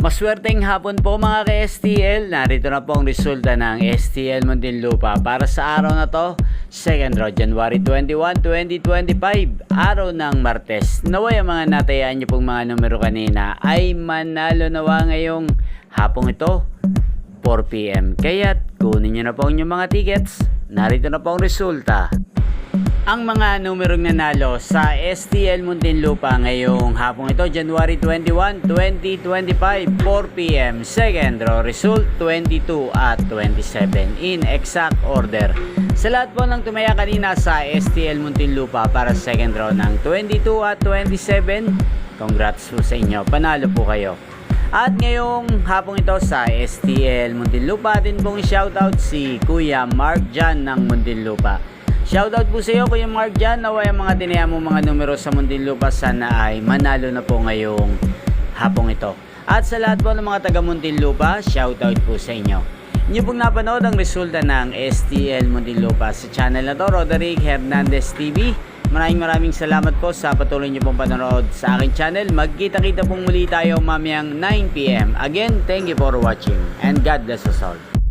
Maswerteng hapon po mga ka-STL. Narito na po ang resulta ng STL Muntinlupa para sa araw na to, 2nd row, January 21, 2025, araw ng Martes. Naway ang mga natayaan niyo pong mga numero kanina ay manalo nawa ngayong hapong ito, 4 PM. Kaya't kunin niyo na po ang inyong mga tickets. Narito na po ang resulta. Ang mga numerong nanalo sa STL Muntinlupa ngayong hapong ito, January 21, 2025, 4 PM, 2nd row, result 22 at 27 in exact order. Sa lahat po ng tumaya kanina sa STL Muntinlupa para sa 2nd row ng 22 at 27, congrats po sa inyo, panalo po kayo. At ngayong hapong ito sa STL Muntinlupa, din pong shoutout si Kuya Mark Jan ng Muntinlupa. Shoutout po sa iyo Kuya Mark Jan, naway ang mga tinaya mo mga numero sa Muntinlupa sana ay manalo na po ngayong hapong ito. At sa lahat po ng mga taga Muntinlupa, shoutout po sa inyo. Inyo pong napanood ang resulta ng STL Muntinlupa sa channel na to, Roderick Hernandez TV. Maraming salamat po sa patuloy niyo pong panonood sa aking channel. Magkita-kita pong muli tayo mamayang 9 PM. Again, thank you for watching and God bless us all.